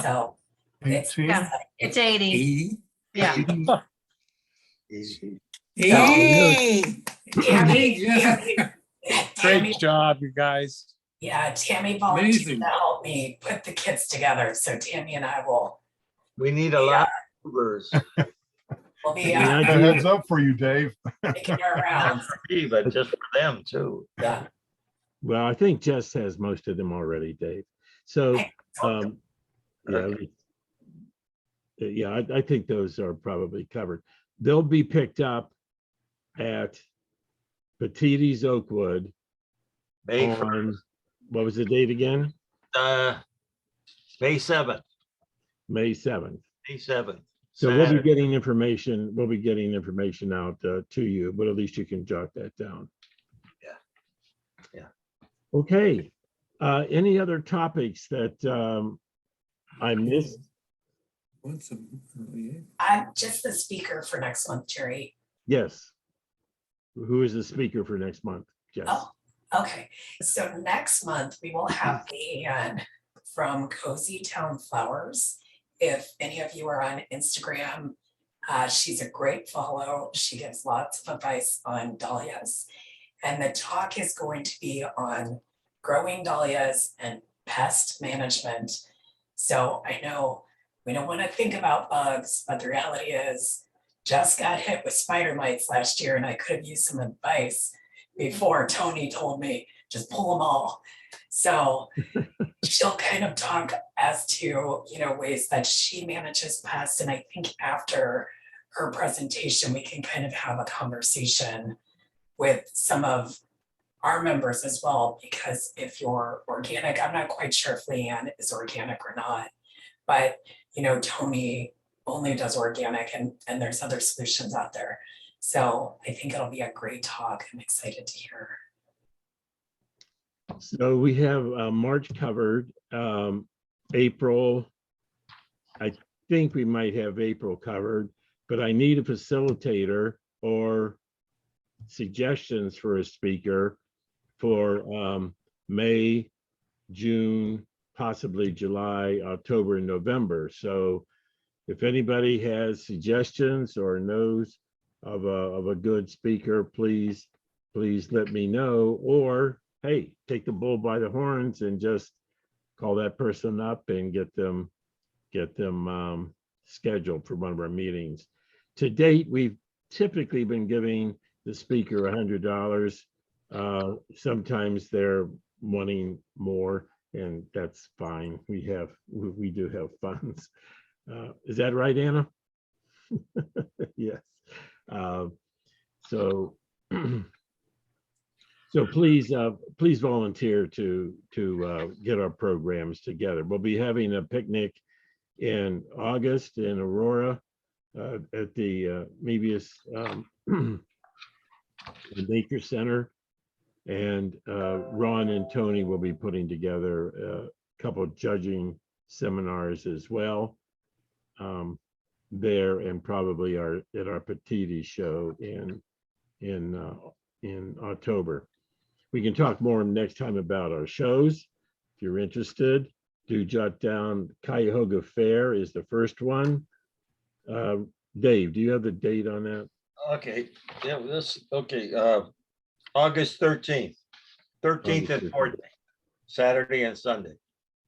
So it's 18? Yeah, it's 80. Yeah. Easy. Hey. Great job, you guys. Yeah, Tammy volunteered Amazing. to help me put the kits together. So Tammy and I will We need a lot of members. will be Yeah, A heads up for you, Dave. making our rounds. But just for them too. Yeah. Well, I think Jess has most of them already, Dave. So, yeah, I think those are probably covered. They'll be picked up at Petitti's Oakwood May on, what was the date again? May 7th. May 7th. May 7th. So we'll be Saturday. getting information out to you, but at least you can jot that down. Yeah. Okay. Any other topics that I missed? I'm just the speaker for next month, Jerry. Yes. Who is the speaker for next month? Jess? Oh, okay. So next month we will have Leanne from Cozy Town Flowers. If any of you are on Instagram, she's a great follow. She gives lots of advice on dahlias. And the talk is going to be on growing dahlias and pest management. So I know we don't want to think about bugs, but the reality is Jess got hit with spider mites last year and I could have used some advice before Tony told me, just pull them all. So she'll kind of talk as to, ways that she manages pests. And I think after her presentation, we can kind of have a conversation with some of our members as well, because if you're organic, I'm not quite sure if Leanne is organic or not, but Tony only does organic and there's other solutions out there. So I think it'll be a great talk. I'm excited to hear. So we have March covered. April, I think we might have April covered, but I need a facilitator or suggestions for a speaker for May, June, possibly July, October, and November. So if anybody has suggestions or knows of a good speaker, please let me know. Or hey, take the bull by the horns and just call that person up and get them scheduled for one of our meetings. To date, we've typically been giving the speaker $100. Sometimes they're wanting more, and that's fine. We do have funds. Is that right, Anna? Yes. So So please, please volunteer to get our programs together. We'll be having a picnic in August in Aurora at the Mebius Nature Center. And Ron and Tony will be putting together a couple of judging seminars as well there, and probably at our Petiti show in October. We can talk more next time about our shows. If you're interested, do jot down Cuyahoga Fair is the first one. Dave, do you have the date on that? Okay, yeah, okay, August 13th and 14th, Saturday and Sunday.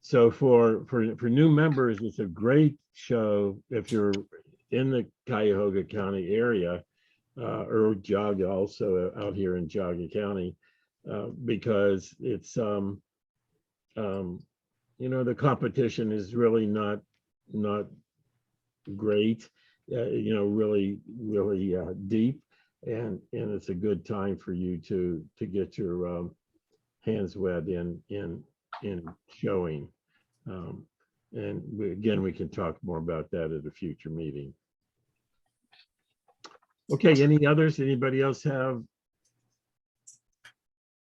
So for new members, it's a great show if you're in the Cuyahoga County area, or Jaga, also out here in Jaga County, because it's the competition is really not great, really deep, and it's a good time for you to get your hands wet in showing. And again, we can talk more about that at a future meeting. Okay, any others? Anybody else have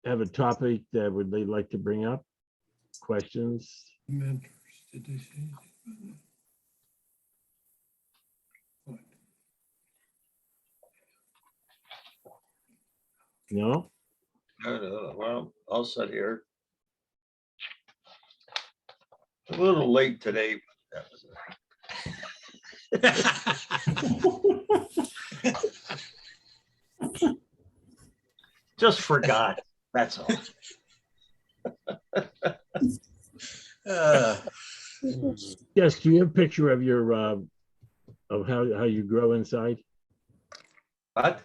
a topic that they'd like to bring up? Questions? Mentors, did they say anything about that? No? Well, I'll sit here. A little late today. But that was just forgot. That's all. Yes, do you have a picture of your of how you grow inside? What?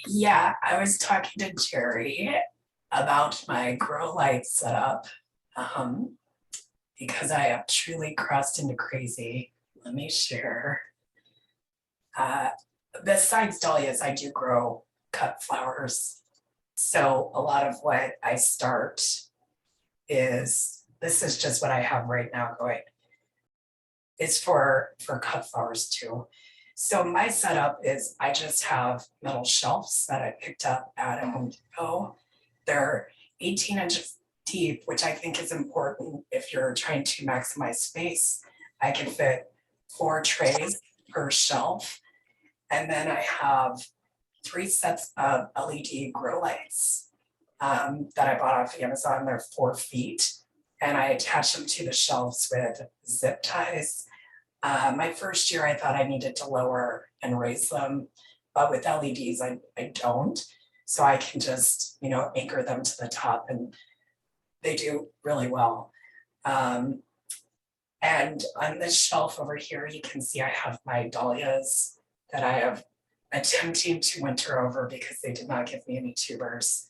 Yeah, I was talking to Jerry about my grow light setup because I have truly crossed into crazy. Let me share. Besides dahlias, I do grow cut flowers. So a lot of what I start is, this is just what I have right now going. It's for cut flowers too. So my setup is I just have metal shelves that I picked up at Home Depot. They're 18 inches deep, which I think is important if you're trying to maximize space. I can fit 4 trays per shelf. And then I have 3 sets of LED grow lights that I bought off Amazon. They're 4 feet. And I attach them to the shelves with zip ties. My first year, I thought I needed to lower and raise them, but with LEDs, I don't. So I can just, anchor them to the top, and they do really well. And on this shelf over here, you can see I have my dahlias that I have attempting to winter over because they did not give me any tubers.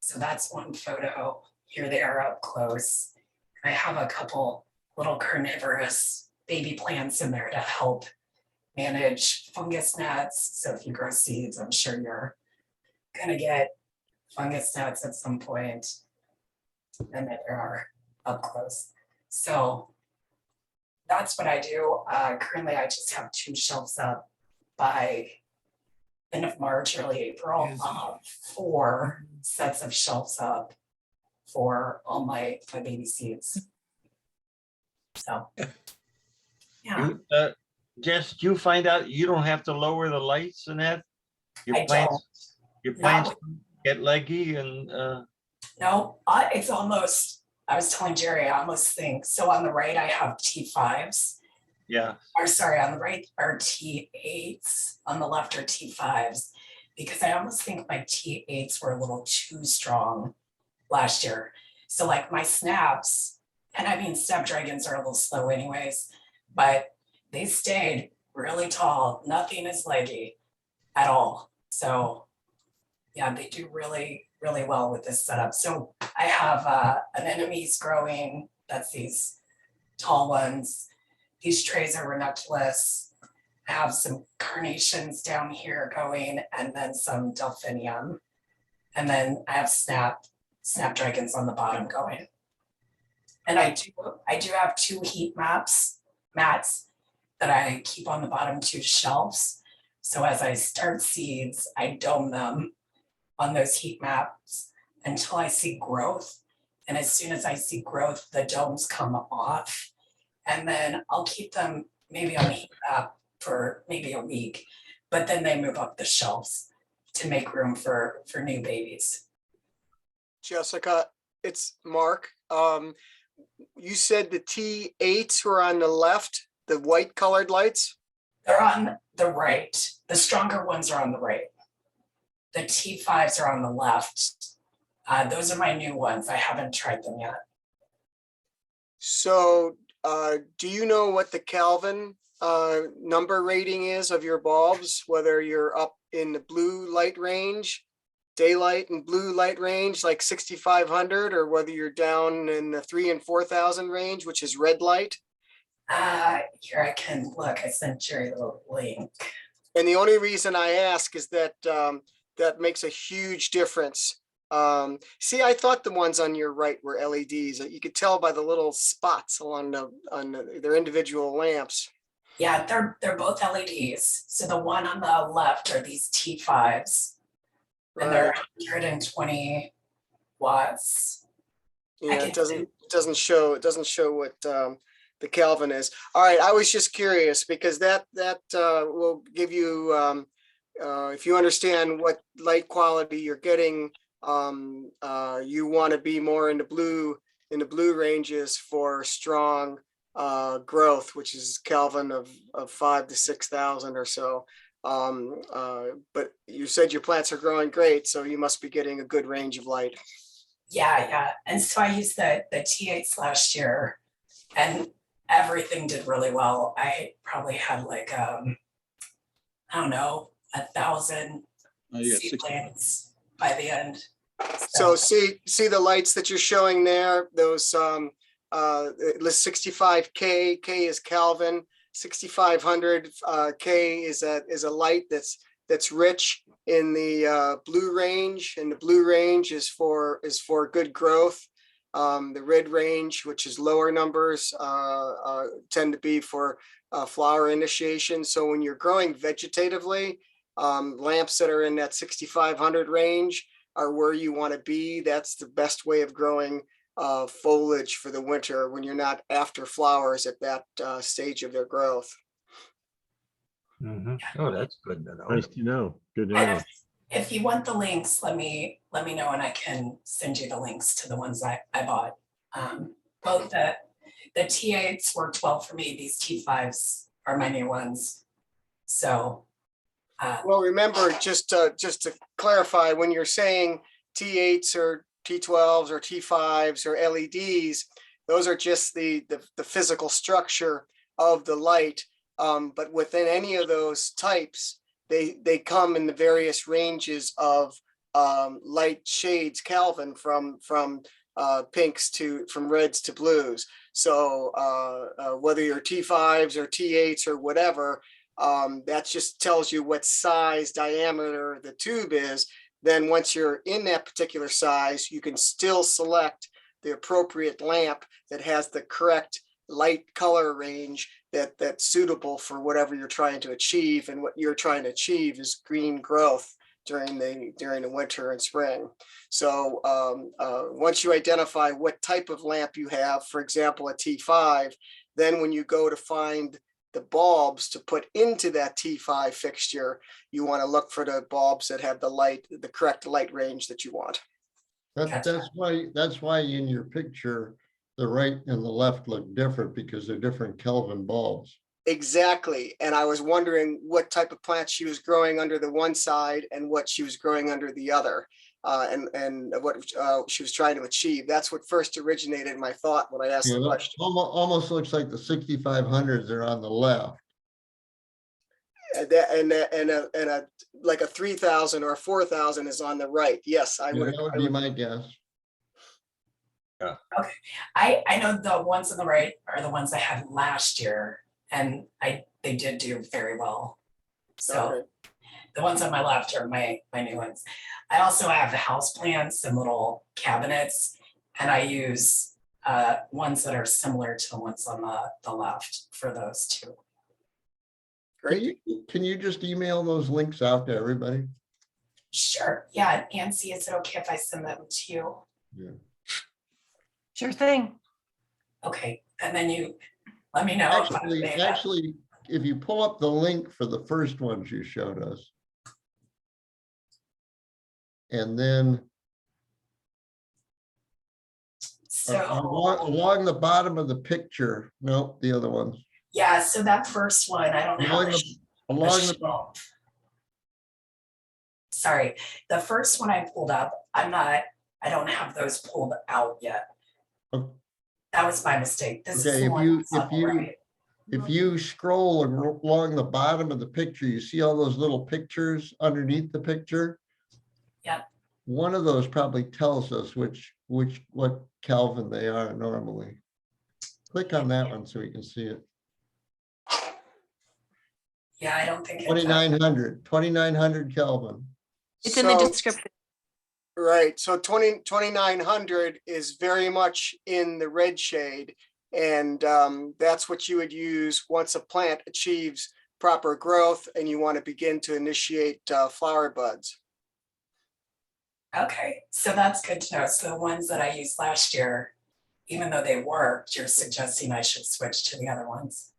So that's one photo. Here they are up close. I have a couple little carnivorous baby plants in there to help manage fungus gnats. So if you grow seeds, I'm sure you're gonna get fungus gnats at some point. And there they are up close. So that's what I do. Currently, I just have 2 shelves up. By end of March, early April, 4 sets of shelves up for all my baby seeds. So, yeah. Jess, do you find out you don't have to lower the lights and that? Your I plants don't. get leggy and No, it's almost, I was telling Jerry, I almost think, so on the right, I have T5s. yeah. Or sorry, on the right are T8s, on the left are T5s, because I almost think my T8s were a little too strong last year. So like my snaps, and I mean, snapdragons are a little slow anyways, but they stayed really tall. Nothing is leggy at all. So yeah, they do really, really well with this setup. So I have an enemies growing, that's these tall ones. These trays are ranunculus. I have some carnations down here going, and then some delphinium. And then I have snapdragons on the bottom going. And I do have 2 heat mats that I keep on the bottom 2 shelves. So as I start seeds, I dome them on those heat maps until I see growth. And as soon as I see growth, the domes come off. And then I'll keep them maybe on the heat map for maybe a week, but then they move up the shelves to make room for new babies. Jessica, it's Mark. You said the T8s were on the left, the white colored lights? They're on the right. The stronger ones are on the right. The T5s are on the left. Those are my new ones. I haven't tried them yet. So do you know what the Kelvin number rating is of your bulbs, whether you're up in the blue light range, daylight and blue light range, like 6,500, or whether you're down in the 3,000 and 4,000 range, which is red light? Here I can look. I sent Jerry the link. And the only reason I ask is that that makes a huge difference. See, I thought the ones on your right were LEDs. You could tell by the little spots along their individual lamps. Yeah, they're both LEDs. So the one on the left are these T5s, and they're 120 watts. Yeah, it doesn't show what the Kelvin is. All right, I was just curious because that will give you if you understand what light quality you're getting. You want to be more in the blue ranges for strong growth, which is Kelvin of 5,000 to 6,000 or so. But you said your plants are growing great, so you must be getting a good range of light. Yeah. And so I used the T8s last year, and everything did really well. I probably had like I don't know, 1,000 seedlings by the end. So see the lights that you're showing there, those it lists 65K, K is Kelvin, 6,500 K is a light that's rich in the blue range, and the blue range is for good growth. The red range, which is lower numbers, tend to be for flower initiation. So when you're growing vegetatively, lamps that are in that 6,500 range are where you want to be. That's the best way of growing foliage for the winter when you're not after flowers at that stage of their growth. Oh, that's good to know. Nice to know. Good to know. If you want the links, let me know and I can send you the links to the ones I bought. Both the T8s worked well for me. These T5s are my new ones. So well, remember, just to clarify, when you're saying T8s or T12s or T5s or LEDs, those are just the physical structure of the light. But within any of those types, they come in the various ranges of light shades Kelvin from pinks from reds to blues. So whether you're T5s or T8s or whatever, that just tells you what size diameter the tube is. Then once you're in that particular size, you can still select the appropriate lamp that has the correct light color range that's suitable for whatever you're trying to achieve. And what you're trying to achieve is green growth during the winter and spring. So once you identify what type of lamp you have, for example, a T5, then when you go to find the bulbs to put into that T5 fixture, you want to look for the bulbs that have the correct light range that you want. That's why in your picture, the right and the left look different, because they're different Kelvin bulbs. Exactly. And I was wondering what type of plant she was growing under the one side and what she was growing under the other, and what she was trying to achieve. That's what first originated my thought when I asked the question. Almost looks like the 6,500s are on the left. And like a 3,000 or 4,000 is on the right. Yes, I would. That would be my guess. Yeah. Okay. I know the ones on the right are the ones I had last year, and they did do very well. So, The ones on my left are my new ones. I also have house plants and little cabinets, and I use ones that are similar to the ones on the left for those two. Great. Can you just email those links out to everybody? Sure. Yeah. Nancy, is it okay if I send them to you? Yeah. Sure thing. Okay. And then you let me know. if I made that. Actually, if you pull up the link for the first ones you showed us, and then So along the bottom of the picture, nope, the other ones. yeah, so that first one, I don't have Along the sorry, the first one I pulled up, I don't have those pulled out yet. Okay. That was my mistake. This is Okay, the one that's on the right. if you scroll along the bottom of the picture, you see all those little pictures underneath the picture. Yep. One of those probably tells us what Kelvin they are normally. Click on that one so we can see it. Yeah, I don't think it's 2900 Kelvin. It's in the description. Right, so 2900 is very much in the red shade. And that's what you would use once a plant achieves proper growth and you want to begin to initiate flower buds. Okay, so that's good to know. So the ones that I used last year, even though they worked, you're suggesting I should switch to the other ones.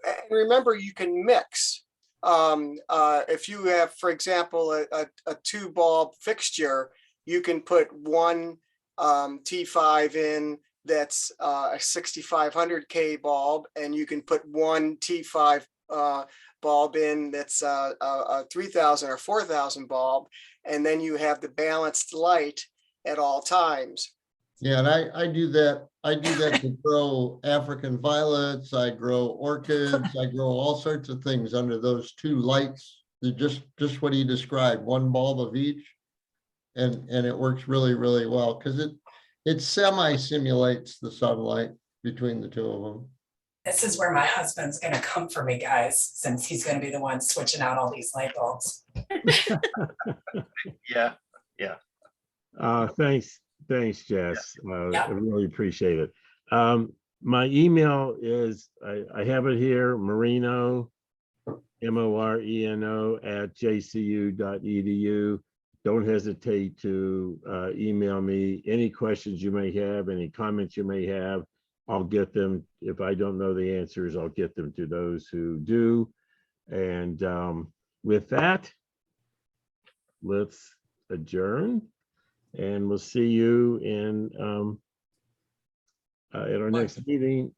And remember, you can mix. If you have, for example, a 2-bulb fixture, you can put one T5 in that's a 6500K bulb, and you can put one T5 bulb in that's a 3000 or 4000 bulb, and then you have the balanced light at all times. Yeah, and I do that. I do that to grow African violets. I grow orchids. I grow all sorts of things under those two lights. They're just what he described, one bulb of each, and it works really, really well because it semi-simulates the sunlight between the two of them. This is where my husband's gonna come for me, guys, since he's gonna be the one switching out all these light bulbs. Yeah. Thanks, Jess. Yeah. I really appreciate it. My email is, I have it here, Moreno, MORENO @jcu.edu. Don't hesitate to email me any questions you may have, any comments you may have. I'll get them. If I don't know the answers, I'll get them to those who do. And with that, let's adjourn. And we'll see you in at our next meeting,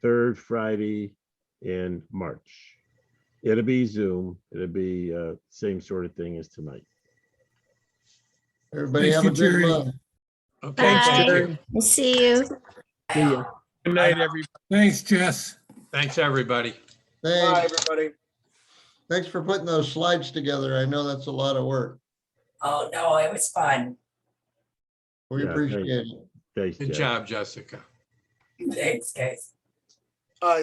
third Friday in March. It'll be Zoom. It'll be same sort of thing as tonight. Everybody Thank have a you, good Jerry. month. Okay, Bye. Jerry. See you. See ya. Good night, everybody. Thanks, Jess. Thanks, everybody. Bye, Thanks. everybody. Thanks for putting those slides together. I know that's a lot of work. Oh, no, it was fun. We Yeah, appreciate it. Thanks, Good Jeff. job, Jessica. Thanks, guys.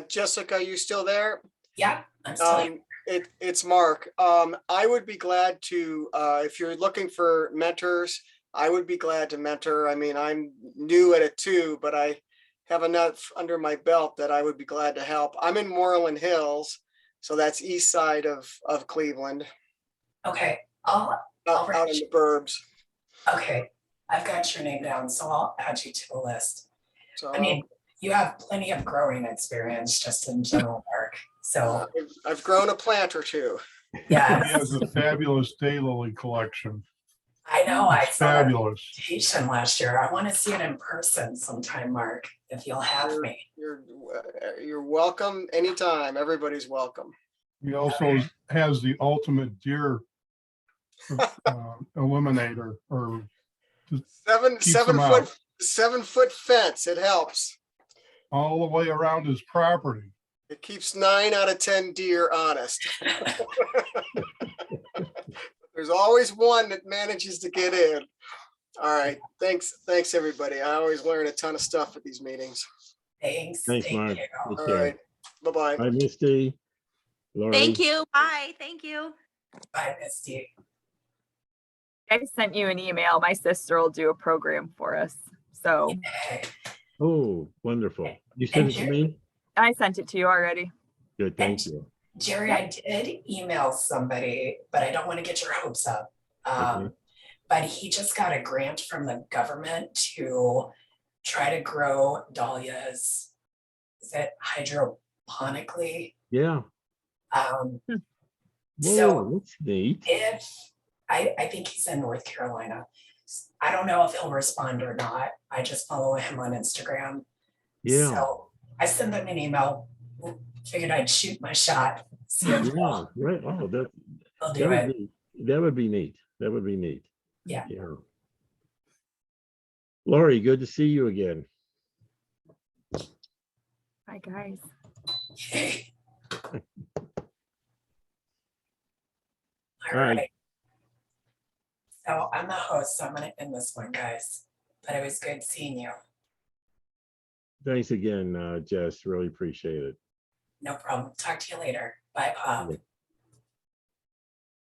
Jessica, you still there? Yeah, I'm still here. It's Mark. I would be glad to, if you're looking for mentors, I would be glad to mentor. I mean, I'm new at it too, but I have enough under my belt that I would be glad to help. I'm in Moreland Hills, so that's east side of Cleveland, Okay, I'll out in the burbs. okay, I've got your name down, so I'll add you to the list. So I mean, you have plenty of growing experience just in general, Mark. So I've grown a plant or two. yeah, He has a fabulous daylily collection. I know. I It's saw that fabulous. presentation last year. I want to see it in person sometime, Mark, if you'll have me. You're welcome anytime. Everybody's welcome. He also has the ultimate deer eliminator, or keeps them out 7 foot fence. It helps. all the way around his property. It keeps 9 out of 10 deer honest. There's always one that manages to get in. All right. Thanks, everybody. I always learn a ton of stuff at these meetings. Thanks. Thanks, Thank Mark. you. Take All care. right. Bye-bye. Bye, Misty. Lori? Thank you. Bye. Thank you. Bye, Misty. I sent you an email. My sister will do a program for us. So Oh, wonderful. You sent it to me? I sent it to you already. Good, thank you. Jerry, I did email somebody, but I don't want to get your hopes up. Okay. But he just got a grant from the government to try to grow dahlias. Is it hydroponically? Yeah. Whoa, Whoa, that's neat. if I think he's in North Carolina. I don't know if he'll respond or not. I just follow him on Instagram. Yeah. So I sent them an email. Figured I'd shoot my shot. See if Yeah, right. Oh, that, they'll that do would it. be, that would be neat. That would be neat. Yeah. Yeah. Lori, good to see you again. Hi, guys. All right. So I'm the host, so I'm gonna end this one, guys. But it was good seeing you. Thanks again, Jess. Really appreciate it. No problem. Talk to you later. Bye, Pop.